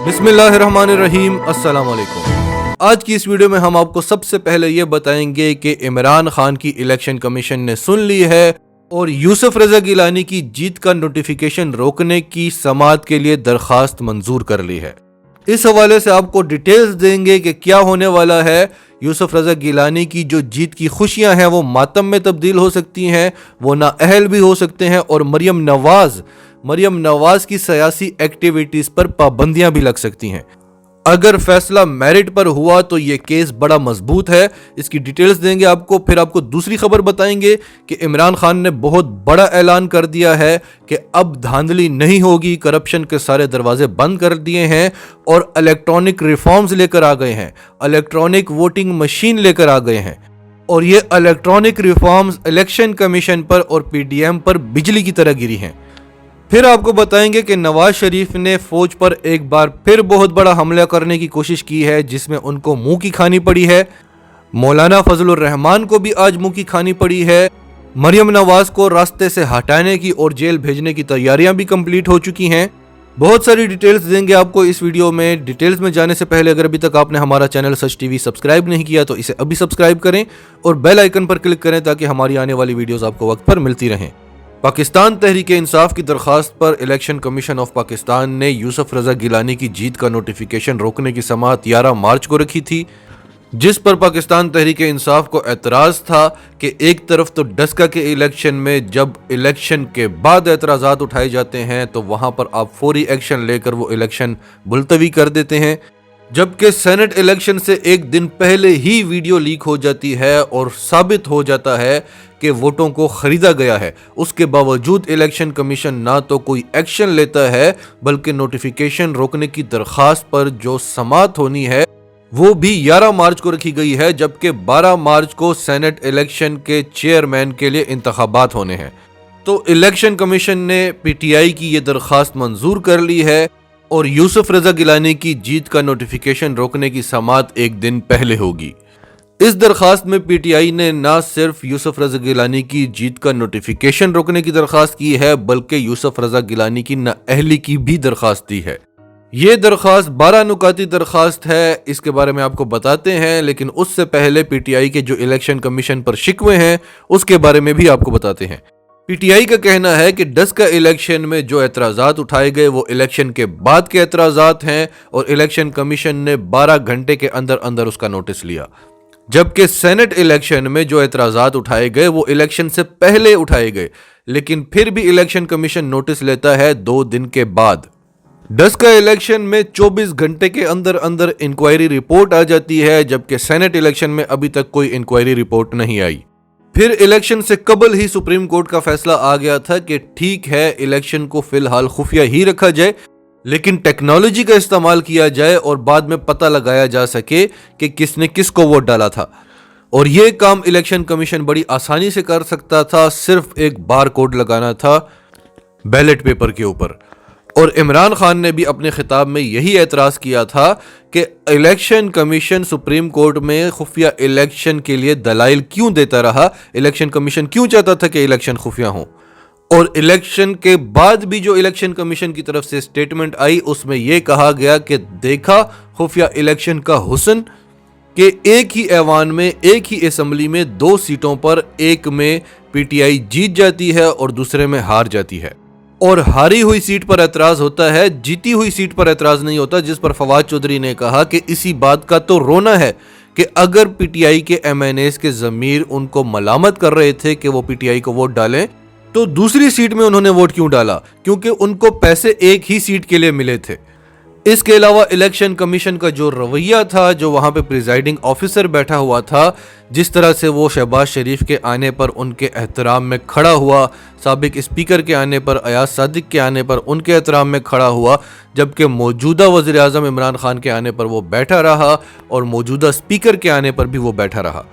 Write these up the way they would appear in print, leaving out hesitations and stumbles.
बिस्मिल्लाहिर्रहमानिर्रहीम, अस्सलाम वालेकुम। आज की इस वीडियो में हम आपको सबसे पहले ये बताएंगे कि इमरान खान की इलेक्शन कमीशन ने सुन ली है और यूसुफ रजा गिलानी की जीत का नोटिफिकेशन रोकने की समाअत के लिए दरखास्त मंजूर कर ली है। इस हवाले से आपको डिटेल्स देंगे कि क्या होने वाला है। यूसुफ रजा गिलानी की जो जीत की खुशियां हैं वो मातम में तब्दील हो सकती हैं, वो नाअहल भी हो सकते हैं और मरियम नवाज की सियासी एक्टिविटीज पर पाबंदियां भी लग सकती हैं। अगर फैसला मेरिट पर हुआ तो ये केस बड़ा मजबूत है। इसकी डिटेल्स देंगे आपको। फिर आपको दूसरी खबर बताएंगे कि इमरान खान ने बहुत बड़ा ऐलान कर दिया है कि अब धांधली नहीं होगी, करप्शन के सारे दरवाजे बंद कर दिए हैं और इलेक्ट्रॉनिक रिफॉर्म्स लेकर आ गए हैं, इलेक्ट्रॉनिक वोटिंग मशीन लेकर आ गए हैं। और ये इलेक्ट्रॉनिक रिफॉर्म्स इलेक्शन कमीशन पर और पीडीएम पर बिजली की तरह गिरी हैं। फिर आपको बताएंगे कि नवाज शरीफ ने फौज पर एक बार फिर बहुत बड़ा हमला करने की कोशिश की है, जिसमें उनको मुंह की खानी पड़ी है। मौलाना फजलुर रहमान को भी आज मुंह की खानी पड़ी है। मरियम नवाज को रास्ते से हटाने की और जेल भेजने की तैयारियां भी कंप्लीट हो चुकी हैं। बहुत सारी डिटेल्स देंगे आपको इस वीडियो में। डिटेल्स में जाने से पहले अगर अभी तक आपने हमारा चैनल सच टीवी सब्सक्राइब नहीं किया तो इसे अभी सब्सक्राइब करें और बेल आइकन पर क्लिक करें ताकि हमारी आने वाली वीडियोस आपको वक्त पर मिलती रहें। पाकिस्तान तहरीक इंसाफ की दरखास्त पर इलेक्शन कमीशन ऑफ पाकिस्तान ने यूसुफ रजा गिलानी की जीत का नोटिफिकेशन रोकने की समाअत 11 मार्च को रखी थी, जिस पर पाकिस्तान तहरीक इंसाफ को एतराज़ था कि एक तरफ तो डस्का के इलेक्शन में जब इलेक्शन के बाद एतराज़ात उठाए जाते हैं तो वहां पर आप फौरी एक्शन लेकर वो इलेक्शन मुलतवी कर देते हैं, जबकि सेनेट इलेक्शन से एक दिन पहले ही वीडियो लीक हो जाती है और साबित हो जाता है कि वोटों को खरीदा गया है। उसके बावजूद इलेक्शन कमीशन ना तो कोई एक्शन लेता है बल्कि नोटिफिकेशन रोकने की दरखास्त पर जो समाअत होनी है वो भी 11 मार्च को रखी गई है, जबकि 12 मार्च को सेनेट इलेक्शन के चेयरमैन के लिए इंतखाबात होने हैं। तो इलेक्शन कमीशन ने पीटीआई की ये दरखास्त मंजूर कर ली है और यूसुफ रजा गिलानी की जीत का नोटिफिकेशन रोकने की समाअत एक दिन पहले होगी। इस दरखास्त में पीटीआई ने न सिर्फ यूसुफ रजा गिलानी की जीत का नोटिफिकेशन रोकने की दरखास्त की है बल्कि यूसुफ रजा गिलानी की नाअहली की भी दरखास्त दी है। ये दरखास्त 12 नुकाती दरखास्त है, इसके बारे में आपको बताते हैं, लेकिन उससे पहले पीटीआई के जो इलेक्शन कमीशन पर शिकवे हैं उसके बारे में भी आपको बताते हैं। पीटीआई का कहना है कि डस्का इलेक्शन में जो एतराज़ात उठाए गए वो इलेक्शन के बाद के एतराज़ात हैं और इलेक्शन कमीशन ने 12 घंटे के अंदर अंदर उसका नोटिस लिया, जबकि सेनेट इलेक्शन में जो एतराज़ात उठाए गए वो इलेक्शन से पहले उठाए गए, लेकिन फिर भी इलेक्शन कमीशन नोटिस लेता है 2 दिन के बाद। डस्का इलेक्शन में 24 घंटे के अंदर अंदर इंक्वायरी रिपोर्ट आ जाती है, जबकि सेनेट इलेक्शन में अभी तक कोई इंक्वायरी रिपोर्ट नहीं आई। फिर इलेक्शन से कबल ही सुप्रीम कोर्ट का फैसला आ गया था कि ठीक है, इलेक्शन को फिलहाल खुफिया ही रखा जाए, लेकिन टेक्नोलॉजी का इस्तेमाल किया जाए और बाद में पता लगाया जा सके कि किसने किसको वोट डाला था। और ये काम इलेक्शन कमीशन बड़ी आसानी से कर सकता था, सिर्फ एक बार कोड लगाना था बैलेट पेपर के ऊपर। और इमरान खान ने भी अपने खिताब में यही एतराज़ किया था कि इलेक्शन कमीशन सुप्रीम कोर्ट में खुफिया इलेक्शन के लिए दलाइल क्यों देता रहा, इलेक्शन कमीशन क्यों चाहता था कि इलेक्शन खुफिया हो। और इलेक्शन के बाद भी जो इलेक्शन कमीशन की तरफ से स्टेटमेंट आई उसमें यह कहा गया कि देखा खुफिया इलेक्शन का हुस्न कि एक ही ऐवान में, एक ही असेंबली में 2 सीटों पर एक में पीटीआई जीत जाती है और दूसरे में हार जाती है। और हारी हुई सीट पर एतराज होता है, जीती हुई सीट पर एतराज नहीं होता, जिस पर फवाद चौधरी ने कहा कि इसी बात का तो रोना है कि अगर पीटीआई के एमएनएस के ज़मीर उनको मलामत कर रहे थे कि वो पीटीआई को वोट डालें तो दूसरी सीट में उन्होंने वोट क्यों डाला, क्योंकि उनको पैसे एक ही सीट के लिए मिले थे। इसके अलावा इलेक्शन कमीशन का जो रवैया था, जो वहां पे प्रिजाइडिंग ऑफिसर बैठा हुआ था, जिस तरह से वो शहबाज शरीफ के आने पर उनके एहतराम में खड़ा हुआ, साबिक स्पीकर के आने पर, अयाज सादिक के आने पर उनके एहतराम में खड़ा हुआ, जबकि मौजूदा वज़ीर आज़म इमरान खान के आने पर वो बैठा रहा और मौजूदा स्पीकर के आने पर भी वो बैठा रहा।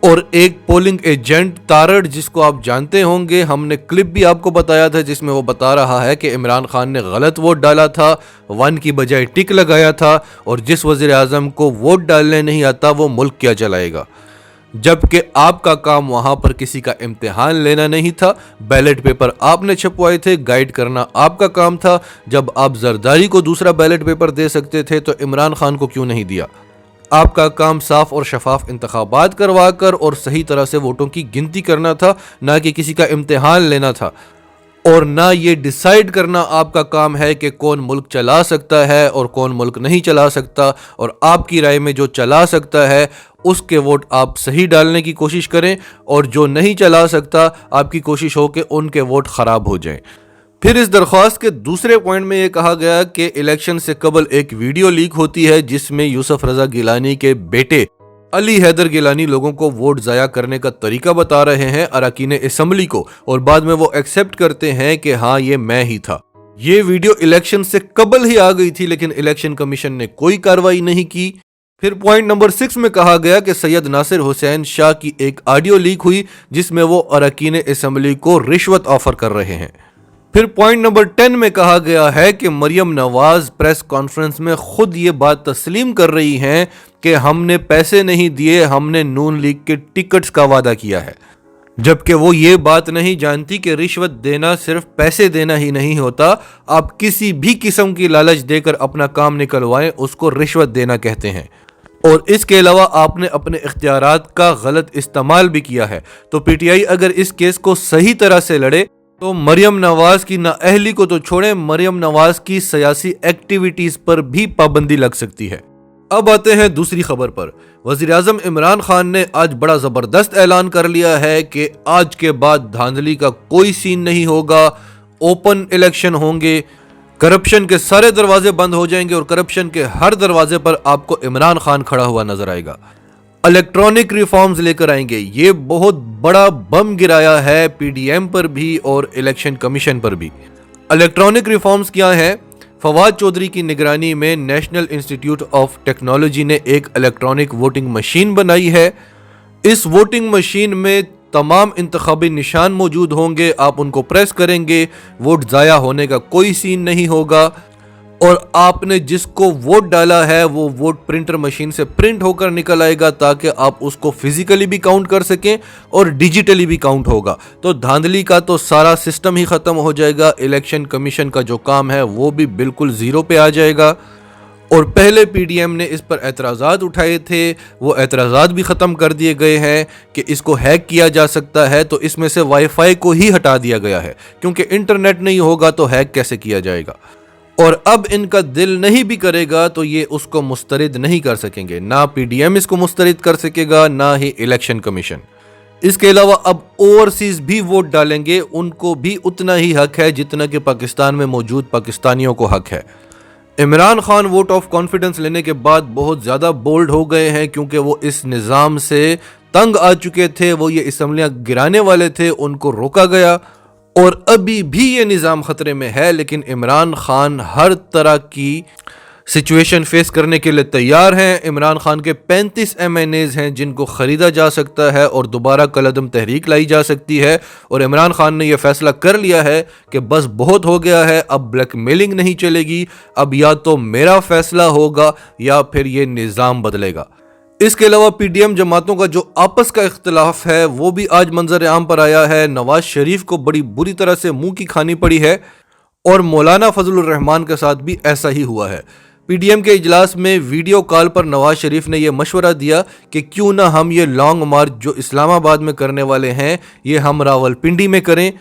और एक पोलिंग एजेंट तारड़, जिसको आप जानते होंगे, हमने क्लिप भी आपको बताया था जिसमें वो बता रहा है कि इमरान खान ने गलत वोट डाला था, 1 की बजाय टिक लगाया था और जिस वज़ीर आज़म को वोट डालने नहीं आता वो मुल्क क्या चलाएगा। जबकि आपका काम वहां पर किसी का इम्तिहान लेना नहीं था। बैलेट पेपर आपने छपवाए थे, गाइड करना आपका काम था। जब आप जरदारी को दूसरा बैलेट पेपर दे सकते थे तो इमरान खान को क्यों नहीं दिया? आपका काम साफ और शफाफ इंतखाबात करवा कर और सही तरह से वोटों की गिनती करना था, ना कि किसी का इम्तिहान लेना था। और ना ये डिसाइड करना आपका काम है कि कौन मुल्क चला सकता है और कौन मुल्क नहीं चला सकता। और आपकी राय में जो चला सकता है उसके वोट आप सही डालने की कोशिश करें, और जो नहीं चला सकता आपकी कोशिश हो कि उनके वोट खराब हो जाएं। फिर इस दरख्वास्त के दूसरे पॉइंट में ये कहा गया कि इलेक्शन से कबल एक वीडियो लीक होती है जिसमें यूसुफ रजा गिलानी के बेटे अली हैदर गिलानी लोगों को वोट ज़ाया करने का तरीका बता रहे हैं अरकान असेंबली को, और बाद में वो एक्सेप्ट करते हैं कि हाँ ये मैं ही था। ये वीडियो इलेक्शन से कबल ही आ गई थी, लेकिन इलेक्शन कमीशन ने कोई कार्रवाई नहीं की। फिर पॉइंट नंबर 6 में कहा गया कि सैयद नासिर हुसैन शाह की एक ऑडियो लीक हुई जिसमें वो अरकान असेंबली को रिश्वत ऑफर कर रहे हैं। फिर पॉइंट नंबर 10 में कहा गया है कि मरियम नवाज प्रेस कॉन्फ्रेंस में खुद ये बात तस्लीम कर रही हैं कि हमने पैसे नहीं दिए, हमने नून लीग के टिकट्स का वादा किया है। जबकि वो ये बात नहीं जानती कि रिश्वत देना सिर्फ पैसे देना ही नहीं होता, आप किसी भी किस्म की लालच देकर अपना काम निकलवाएं उसको रिश्वत देना कहते हैं। और इसके अलावा आपने अपने इख्तियारात का गलत इस्तेमाल भी किया है। तो पीटीआई अगर इस केस को सही तरह से लड़े तो मरियम नवाज की नाअहली को तो छोड़ें, मरियम नवाज की सियासी एक्टिविटीज पर भी पाबंदी लग सकती है। अब आते हैं दूसरी खबर पर। वज़ीर-ए-आज़म इमरान खान ने आज बड़ा जबरदस्त ऐलान कर लिया है कि आज के बाद धांधली का कोई सीन नहीं होगा, ओपन इलेक्शन होंगे, करप्शन के सारे दरवाजे बंद हो जाएंगे और करप्शन के हर दरवाजे पर आपको इमरान खान खड़ा हुआ नजर आएगा। इलेक्ट्रॉनिक रिफॉर्म्स लेकर आएंगे। ये बहुत बड़ा बम गिराया है पीडीएम पर भी और इलेक्शन कमीशन पर भी। इलेक्ट्रॉनिक रिफॉर्म्स क्या हैं? फवाद चौधरी की निगरानी में नेशनल इंस्टीट्यूट ऑफ टेक्नोलॉजी ने एक इलेक्ट्रॉनिक वोटिंग मशीन बनाई है। इस वोटिंग मशीन में तमाम इंतखाबी निशान मौजूद होंगे, आप उनको प्रेस करेंगे, वोट ज़ाया होने का कोई सीन नहीं होगा। और आपने जिसको वोट डाला है वो वोट प्रिंटर मशीन से प्रिंट होकर निकल आएगा ताकि आप उसको फिजिकली भी काउंट कर सकें और डिजिटली भी काउंट होगा। तो धांधली का तो सारा सिस्टम ही ख़त्म हो जाएगा। इलेक्शन कमीशन का जो काम है वो भी बिल्कुल ज़ीरो पे आ जाएगा। और पहले पीडीएम ने इस पर एतराज़ात उठाए थे, वो एतराज़ात भी ख़त्म कर दिए गए हैं कि इसको हैक किया जा सकता है। तो इसमें से वाईफाई को ही हटा दिया गया है क्योंकि इंटरनेट नहीं होगा तो हैक कैसे किया जाएगा। और अब इनका दिल नहीं भी करेगा तो ये उसको मुस्तरद नहीं कर सकेंगे, ना पीडीएम इसको मुस्तरद कर सकेगा ना ही इलेक्शन कमीशन। इसके अलावा अब ओवरसीज भी वोट डालेंगे, उनको भी उतना ही हक है जितना कि पाकिस्तान में मौजूद पाकिस्तानियों को हक है। Imran Khan vote of confidence लेने के बाद बहुत ज़्यादा बोल्ड हो गए हैं क्योंकि वो इस निज़ाम से तंग आ चुके थे। वो ये असम्बलियाँ गिराने वाले थे, उनको रोका गया और अभी भी ये निज़ाम ख़तरे में है। लेकिन इमरान खान हर तरह की सिचुएशन फेस करने के लिए तैयार हैं। इमरान खान के 35 MNAs हैं जिनको ख़रीदा जा सकता है और दोबारा कलअदम तहरीक लाई जा सकती है। और इमरान खान ने यह फैसला कर लिया है कि बस बहुत हो गया है, अब ब्लैकमेलिंग नहीं चलेगी, अब या तो मेरा फैसला होगा या फिर ये निज़ाम बदलेगा। इसके अलावा पीडीएम जमातों का जो आपस का इख्तिलाफ है वो भी आज मंजर आम पर आया है। नवाज शरीफ को बड़ी बुरी तरह से मुंह की खानी पड़ी है और मौलाना फजलुर रहमान के साथ भी ऐसा ही हुआ है। पीडीएम के इजलास में वीडियो कॉल पर नवाज शरीफ ने यह मशवरा दिया कि क्यों ना हम ये लॉन्ग मार्च जो इस्लामाबाद में करने वाले हैं ये हम रावलपिंडी में करें,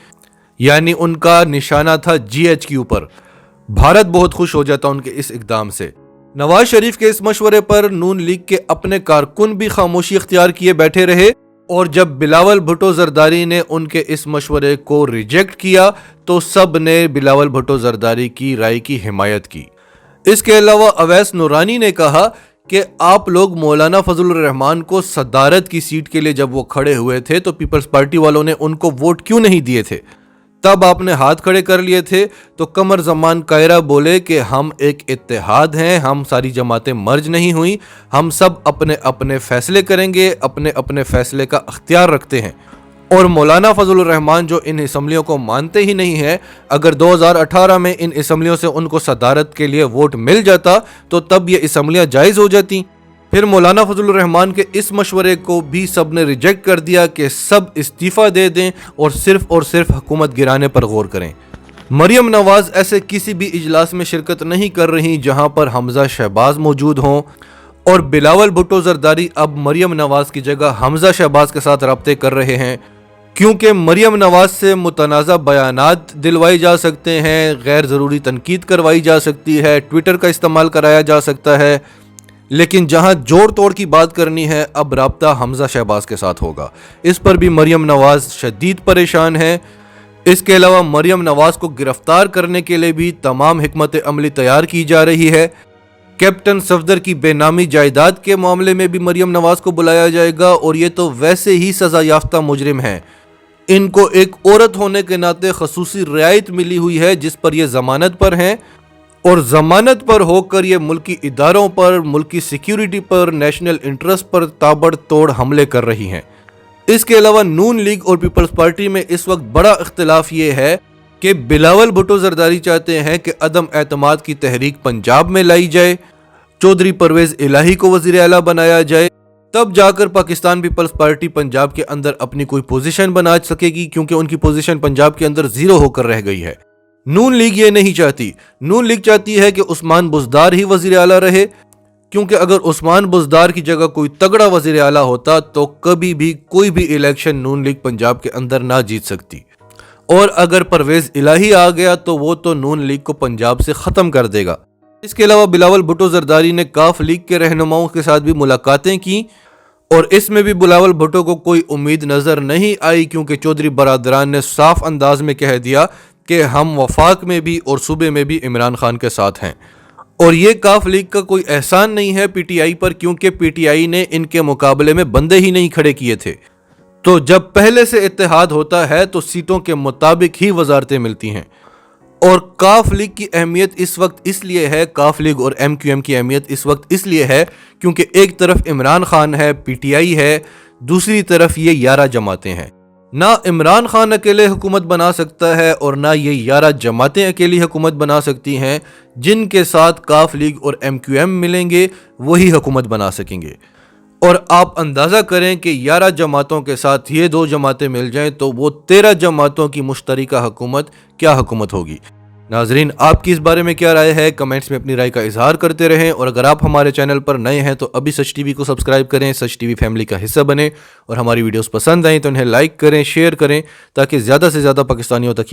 यानी उनका निशाना था GHQ पर। भारत बहुत खुश हो जाता उनके इस इकदाम से। नवाज शरीफ के इस मशवरे पर नून लीग के अपने कारकुन भी खामोशी इख्तियार किए बैठे रहे और जब बिलावल भुट्टो जरदारी ने उनके इस मशवरे को रिजेक्ट किया तो सब ने बिलावल भुट्टो जरदारी की राय की हिमायत की। इसके अलावा अवैस नूरानी ने कहा कि आप लोग मौलाना फजलुर रहमान को सदारत की सीट के लिए जब वो खड़े हुए थे तो पीपल्स पार्टी वालों ने उनको वोट क्यों नहीं दिए थे, तब आपने हाथ खड़े कर लिए थे। तो कमर जमान कायरा बोले कि हम एक इत्तेहाद हैं, हम सारी जमातें मर्ज नहीं हुई, हम सब अपने अपने फैसले करेंगे, अपने अपने फैसले का अख्तियार रखते हैं। और मौलाना फजलुर रहमान जो इन असम्बलियों को मानते ही नहीं है, अगर 2018 में इन असम्बलियों से उनको सदारत के लिए वोट मिल जाता तो तब ये असम्बलियाँ जायज़ हो जाती। پھر مولانا فضل الرحمان کے اس مشورے کو بھی سب نے ریجیکٹ کر دیا کہ سب استعفیٰ دے دیں اور صرف حکومت گرانے پر غور کریں۔ مریم نواز ایسے کسی بھی اجلاس میں شرکت نہیں کر رہی جہاں پر حمزہ شہباز موجود ہوں، اور بلاول بھٹو زرداری اب مریم نواز کی جگہ حمزہ شہباز کے ساتھ رابطے کر رہے ہیں، کیونکہ مریم نواز سے متنازع بیانات دلوائے جا سکتے ہیں، غیر ضروری تنقید کروائی جا سکتی ہے، ٹویٹر کا استعمال کرایا جا سکتا ہے، لیکن جہاں جوڑ توڑ کی بات کرنی ہے اب رابطہ حمزہ شہباز کے ساتھ ہوگا۔ اس پر بھی مریم نواز شدید پریشان ہے۔ اس کے علاوہ مریم نواز کو گرفتار کرنے کے لیے بھی تمام حکمت عملی تیار کی جا رہی ہے۔ کیپٹن صفدر کی بے نامی جائیداد کے معاملے میں بھی مریم نواز کو بلایا جائے گا، اور یہ تو ویسے ہی سزا یافتہ مجرم ہیں، ان کو ایک عورت ہونے کے ناطے خصوصی رعایت ملی ہوئی ہے جس پر یہ ضمانت پر ہیں، اور ضمانت پر ہو کر یہ ملکی اداروں پر، ملکی سیکیورٹی پر، نیشنل انٹرسٹ پر تابڑ توڑ حملے کر رہی ہیں۔ اس کے علاوہ نون لیگ اور پیپلز پارٹی میں اس وقت بڑا اختلاف یہ ہے کہ بلاول بھٹو زرداری چاہتے ہیں کہ عدم اعتماد کی تحریک پنجاب میں لائی جائے، چودھری پرویز الہی کو وزیر اعلیٰ بنایا جائے، تب جا کر پاکستان پیپلز پارٹی پنجاب کے اندر اپنی کوئی پوزیشن بنا سکے گی، کیونکہ ان کی پوزیشن پنجاب کے اندر زیرو ہو کر رہ گئی ہے۔ نون لیگ یہ نہیں چاہتی، نون لیگ چاہتی ہے کہ عثمان بزدار ہی وزیر اعلیٰ رہے، کیونکہ اگر عثمان بزدار کی جگہ کوئی تگڑا وزیر اعلیٰ ہوتا تو کبھی بھی کوئی بھی الیکشن نون لیگ پنجاب کے اندر نہ جیت سکتی، اور اگر پرویز الہی آ گیا تو وہ تو نون لیگ کو پنجاب سے ختم کر دے گا۔ اس کے علاوہ بلاول بھٹو زرداری نے کاف لیگ کے رہنماؤں کے ساتھ بھی ملاقاتیں کی، اور اس میں بھی بلاول بھٹو کو کوئی امید نظر نہیں آئی، کیونکہ چودھری برادران نے صاف انداز میں کہہ دیا کہ ہم وفاق میں بھی اور صوبے میں بھی عمران خان کے ساتھ ہیں، اور یہ کاف لیگ کا کوئی احسان نہیں ہے پی ٹی آئی پر، کیونکہ پی ٹی آئی نے ان کے مقابلے میں بندے ہی نہیں کھڑے کیے تھے۔ تو جب پہلے سے اتحاد ہوتا ہے تو سیٹوں کے مطابق ہی وزارتیں ملتی ہیں، اور کاف لیگ کی اہمیت اس وقت اس لیے ہے، کاف لیگ اور ایم کیو ایم کی اہمیت اس وقت اس لیے ہے کیونکہ ایک طرف عمران خان ہے، پی ٹی آئی ہے، دوسری طرف یہ 11 جماعتیں ہیں۔ نہ عمران خان اکیلے حکومت بنا سکتا ہے اور نہ یہ 11 جماعتیں اکیلی حکومت بنا سکتی ہیں، جن کے ساتھ کاف لیگ اور ایم کیو ایم ملیں گے وہی حکومت بنا سکیں گے، اور آپ اندازہ کریں کہ 11 جماعتوں کے ساتھ یہ 2 جماعتیں مل جائیں تو وہ 13 جماعتوں کی مشترکہ حکومت کیا حکومت ہوگی۔ ناظرین، آپ کی اس بارے میں کیا رائے ہے؟ کمنٹس میں اپنی رائے کا اظہار کرتے رہیں، اور اگر آپ ہمارے چینل پر نئے ہیں تو ابھی سچ ٹی وی کو سبسکرائب کریں، سچ ٹی وی فیملی کا حصہ بنیں، اور ہماری ویڈیوز پسند آئیں تو انہیں لائک کریں، شیئر کریں، تاکہ زیادہ سے زیادہ پاکستانیوں تک